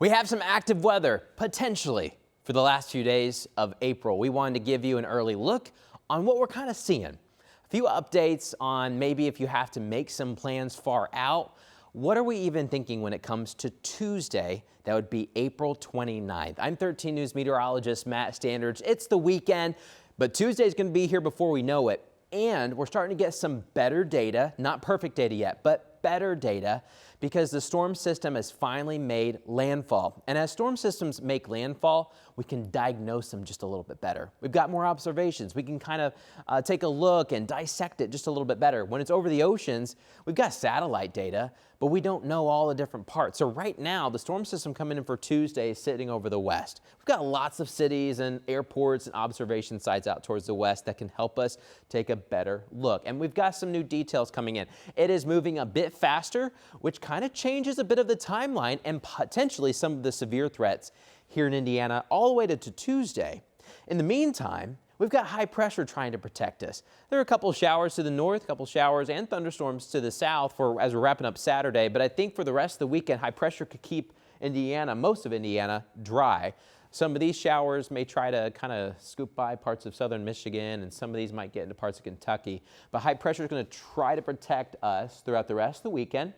We have some active weather, potentially, for the last few days of April. We wanted to give you an early look on what we're kind of seeing. A few updates on maybe if you have to make some plans far out. What are we even thinking when it comes to Tuesday? That would be April 29th. I'm 13 News meteorologist Matt Standards. It's the weekend, but Tuesday is going to be here before we know it. And we're starting to get some better data, not perfect data yet, but better data, because the storm system has finally made landfall. And as storm systems make landfall, we can diagnose them just a little bit better. We've got more observations. We can kind of take a look and dissect it just a little bit better. When it's over the oceans, we've got satellite data, but we don't know all the different parts. So right now, the storm system coming in for Tuesday is sitting over the west. We've got lots of cities and airports and observation sites out towards the west that can help us take a better look. And we've got some new details coming in. It is moving a bit faster, which kind of changes a bit of the timeline and potentially some of the severe threats here in Indiana all the way to Tuesday. In the meantime, we've got high pressure trying to protect us. There are a couple showers to the north, a couple showers and thunderstorms to the south as we're wrapping up Saturday. But I think for the rest of the weekend, high pressure could keep Indiana, most of Indiana, dry. Some of these showers may try to kind of scoop by parts of southern Michigan, and some of these might get into parts of Kentucky. But high pressure is going to try to protect us throughout the rest of the weekend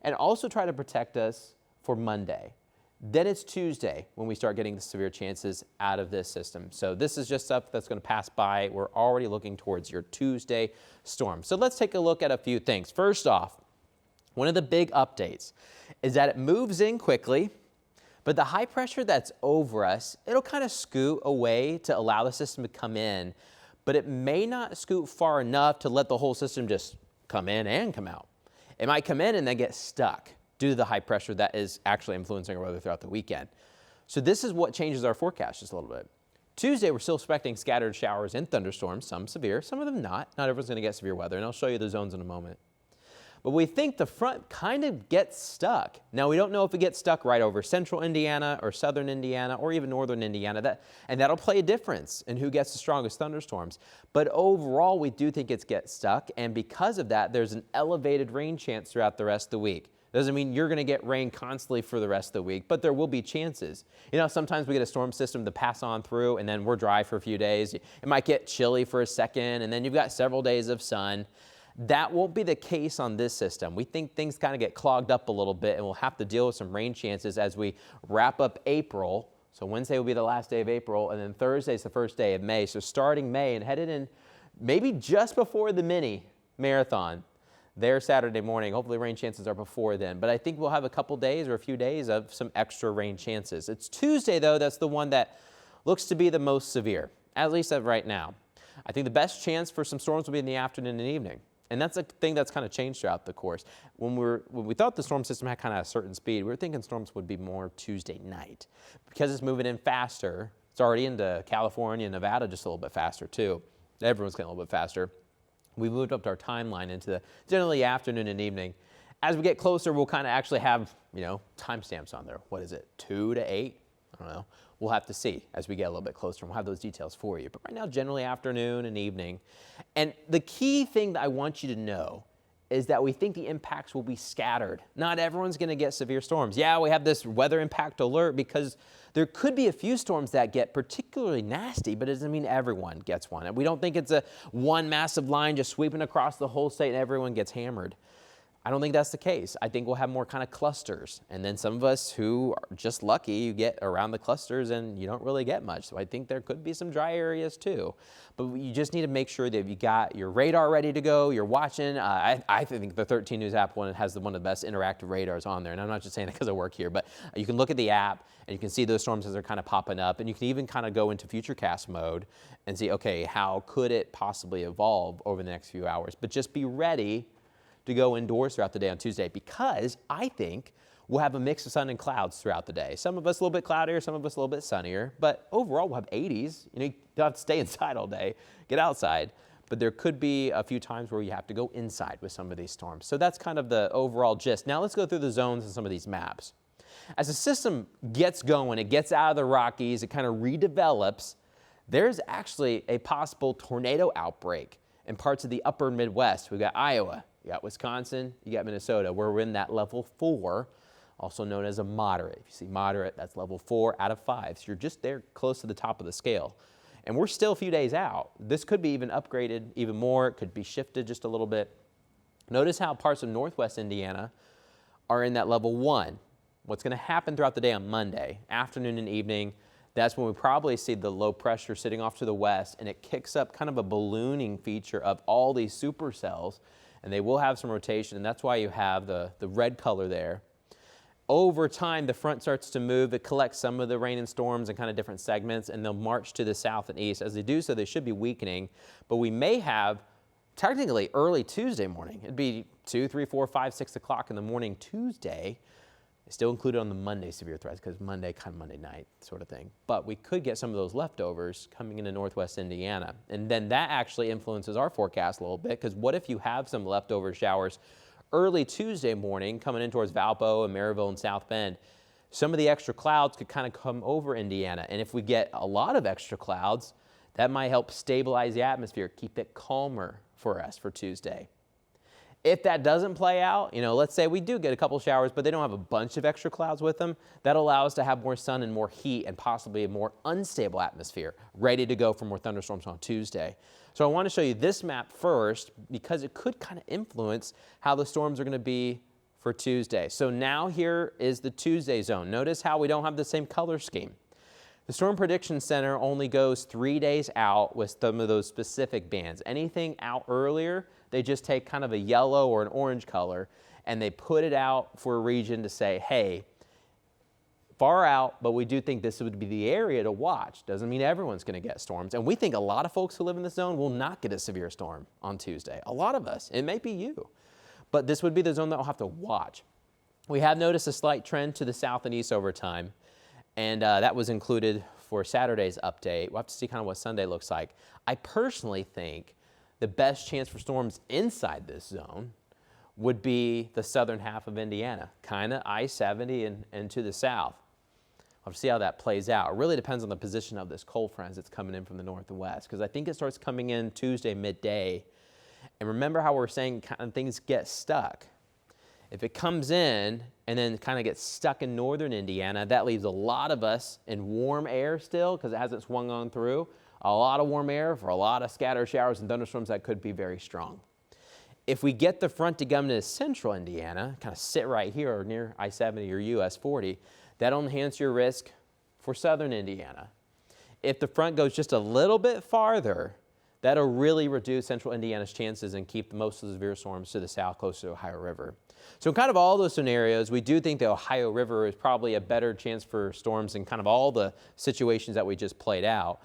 and also try to protect us for Monday. Then it's Tuesday when we start getting the severe chances out of this system. So this is just stuff that's going to pass by. We're already looking towards your Tuesday storm. So let's take a look at a few things. First off, one of the big updates is that it moves in quickly, but the high pressure that's over us, it'll kind of scoot away to allow the system to come in, but it may not scoot far enough to let the whole system just come in and come out. It might come in and then get stuck due to the high pressure that is actually influencing our weather throughout the weekend. So this is what changes our forecast just a little bit. Tuesday, we're still expecting scattered showers and thunderstorms, some severe, some of them not. Not everyone's going to get severe weather, and I'll show you the zones in a moment. But we think the front kind of gets stuck. Now, we don't know if it gets stuck right over central Indiana or southern Indiana or even northern Indiana, and that'll play a difference in who gets the strongest thunderstorms. But overall, we do think it gets stuck, and because of that, there's an elevated rain chance throughout the rest of the week. Doesn't mean you're going to get rain constantly for the rest of the week, but there will be chances. You know, sometimes we get a storm system to pass on through, and then we're dry for a few days. It might get chilly for a second, and then you've got several days of sun. That won't be the case on this system. We think things kind of get clogged up a little bit, and we'll have to deal with some rain chances as we wrap up April. So Wednesday will be the last day of April, and then Thursday is the first day of May. So starting May and headed in maybe just before the mini marathon there Saturday morning. Hopefully rain chances are before then. But I think we'll have a couple days or a few days of some extra rain chances. It's Tuesday, though, that's the one that looks to be the most severe, at least right now. I think the best chance for some storms will be in the afternoon and evening. And that's a thing that's kind of changed throughout the course. When we thought the storm system had kind of a certain speed, we were thinking storms would be more Tuesday night. Because it's moving in faster, it's already into California and Nevada just a little bit faster too. Everyone's getting a little bit faster. We moved up our timeline into the generally afternoon and evening. As we get closer, we'll kind of actually have, timestamps on there. What is it, 2 to 8? I don't know. We'll have to see as we get a little bit closer, and we'll have those details for you. But right now, generally afternoon and evening. And the key thing that I want you to know is that we think the impacts will be scattered. Not everyone's going to get severe storms. Yeah, we have this weather impact alert because there could be a few storms that get particularly nasty, but it doesn't mean everyone gets one. And we don't think it's a one massive line just sweeping across the whole state and everyone gets hammered. I don't think that's the case. I think we'll have more kind of clusters. And then some of us who are just lucky, you get around the clusters and you don't really get much. So I think there could be some dry areas too. But you just need to make sure that you got your radar ready to go. You're watching. I think the 13 News app has one of the best interactive radars on there. And I'm not just saying that because I work here, but you can look at the app and you can see those storms as they're kind of popping up. And you can even kind of go into futurecast mode and see, okay, how could it possibly evolve over the next few hours? But just be ready to go indoors throughout the day on Tuesday, because I think we'll have a mix of sun and clouds throughout the day. Some of us a little bit cloudier, some of us a little bit sunnier, but overall we'll have 80s. You don't have to stay inside all day, get outside. But there could be a few times where you have to go inside with some of these storms. So that's kind of the overall gist. Now let's go through the zones and some of these maps. As the system gets going, it gets out of the Rockies, it kind of redevelops, there's actually a possible tornado outbreak in parts of the upper Midwest. We've got Iowa, you got Wisconsin, you got Minnesota, where we're in that level 4 also known as a moderate. If you see moderate, that's level 4 out of 5. So you're just there close to the top of the scale. And we're still a few days out. This could be even upgraded even more. It could be shifted just a little bit. Notice how parts of northwest Indiana are in that level 1. What's going to happen throughout the day on Monday, afternoon and evening, that's when we probably see the low pressure sitting off to the west, and it kicks up kind of a ballooning feature of all these supercells, and they will have some rotation, and that's why you have the red color there. Over time, the front starts to move. It collects some of the rain and storms in kind of different segments, and they'll march to the south and east. As they do so, they should be weakening, but we may have technically early Tuesday morning. It'd be 2, 3, 4, 5, 6 o'clock in the morning Tuesday. It's still included on the Monday severe threats because Monday, kind of Monday night sort of thing. But we could get some of those leftovers coming into northwest Indiana. And then that actually influences our forecast a little bit, because what if you have some leftover showers early Tuesday morning coming in towards Valpo and Maryville and South Bend? Some of the extra clouds could kind of come over Indiana. And if we get a lot of extra clouds, that might help stabilize the atmosphere, keep it calmer for us for Tuesday. If that doesn't play out, let's say we do get a couple showers, but they don't have a bunch of extra clouds with them, that allows us to have more sun and more heat and possibly a more unstable atmosphere ready to go for more thunderstorms on Tuesday. So I want to show you this map first because it could kind of influence how the storms are going to be for Tuesday. So now here is the Tuesday zone. Notice how we don't have the same color scheme. The Storm Prediction Center only goes 3 days out with some of those specific bands. Anything out earlier, they just take kind of a yellow or an orange color and they put it out for a region to say, hey, far out, but we do think this would be the area to watch. Doesn't mean everyone's going to get storms. And we think a lot of folks who live in this zone will not get a severe storm on Tuesday. A lot of us. It may be you. But this would be the zone that we'll have to watch. We have noticed a slight trend to the south and east over time. And that was included for Saturday's update. We'll have to see kind of what Sunday looks like. I personally think the best chance for storms inside this zone would be the southern half of Indiana, kind of I-70 and to the south. We'll have to see how that plays out. It really depends on the position of this cold front as it's coming in from the north and west, because I think it starts coming in Tuesday midday. And remember how we're saying kind of things get stuck. If it comes in and then kind of gets stuck in northern Indiana, that leaves a lot of us in warm air still because it hasn't swung on through. A lot of warm air for a lot of scattered showers and thunderstorms that could be very strong. If we get the front to come into central Indiana, kind of sit right here or near I-70 or US 40, that'll enhance your risk for southern Indiana. If the front goes just a little bit farther, that'll really reduce central Indiana's chances and keep most of the severe storms to the south close to the Ohio River. So in kind of all those scenarios, we do think the Ohio River is probably a better chance for storms in kind of all the situations that we just played out.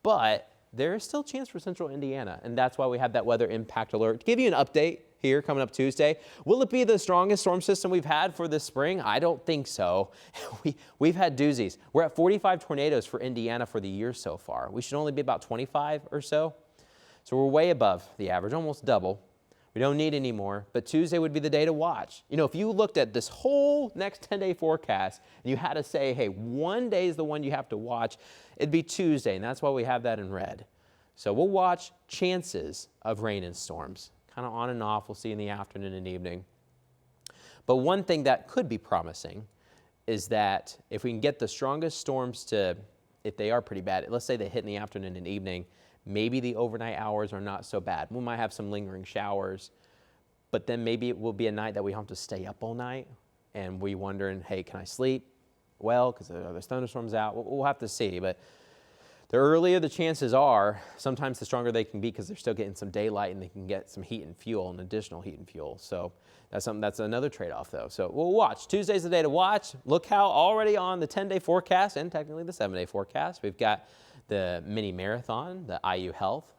But there is still a chance for central Indiana, and that's why we have that weather impact alert. To give you an update here coming up Tuesday, will it be the strongest storm system we've had for this spring? I don't think so. We've had doozies. We're at 45 tornadoes for Indiana for the year so far. We should only be about 25 or so. So we're way above the average, almost double. We don't need any more, but Tuesday would be the day to watch. If you looked at this whole next 10-day forecast and you had to say, hey, one day is the one you have to watch, it'd be Tuesday, and that's why we have that in red. So we'll watch chances of rain and storms, kind of on and off. We'll see in the afternoon and evening. But one thing that could be promising is that if we can get the strongest storms to, if they are pretty bad, let's say they hit in the afternoon and evening, maybe the overnight hours are not so bad. We might have some lingering showers, but then maybe it will be a night that we have to stay up all night and we wondering, hey, can I sleep well because there's thunderstorms out? We'll have to see, but the earlier the chances are, sometimes the stronger they can be because they're still getting some daylight and they can get some heat and fuel and additional heat and fuel. So that's another trade-off though. So we'll watch. Tuesday's the day to watch. Look how already on the 10-day forecast and technically the 7-day forecast, we've got the mini marathon, the IU Health,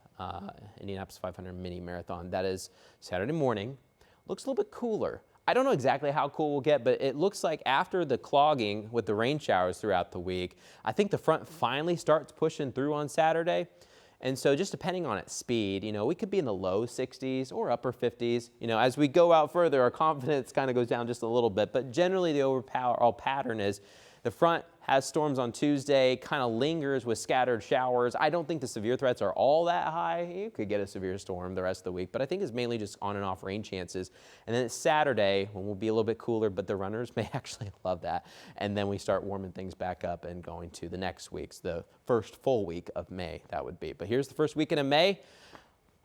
Indianapolis 500 mini marathon. That is Saturday morning. Looks a little bit cooler. I don't know exactly how cool we'll get, but it looks like after the clogging with the rain showers throughout the week, I think the front finally starts pushing through on Saturday. And so just depending on its speed, we could be in the low 60s or upper 50s. As we go out further, our confidence kind of goes down just a little bit. But generally the overall pattern is the front has storms on Tuesday, kind of lingers with scattered showers. I don't think the severe threats are all that high. You could get a severe storm the rest of the week, but I think it's mainly just on and off rain chances. And then it's Saturday when we'll be a little bit cooler, but the runners may actually love that. And then we start warming things back up and going to the next week's, the first full week of May, that would be. But here's the first weekend of May,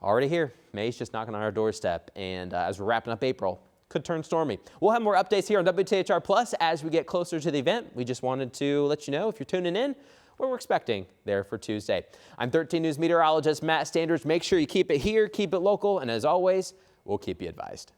already here. May's just knocking on our doorstep. And as we're wrapping up April, could turn stormy. We'll have more updates here on WTHR Plus as we get closer to the event. We just wanted to let you know, if you're tuning in, what we're expecting there for Tuesday. I'm 13 News meteorologist Matt Standers. Make sure you keep it here, keep it local, and as always, we'll keep you advised.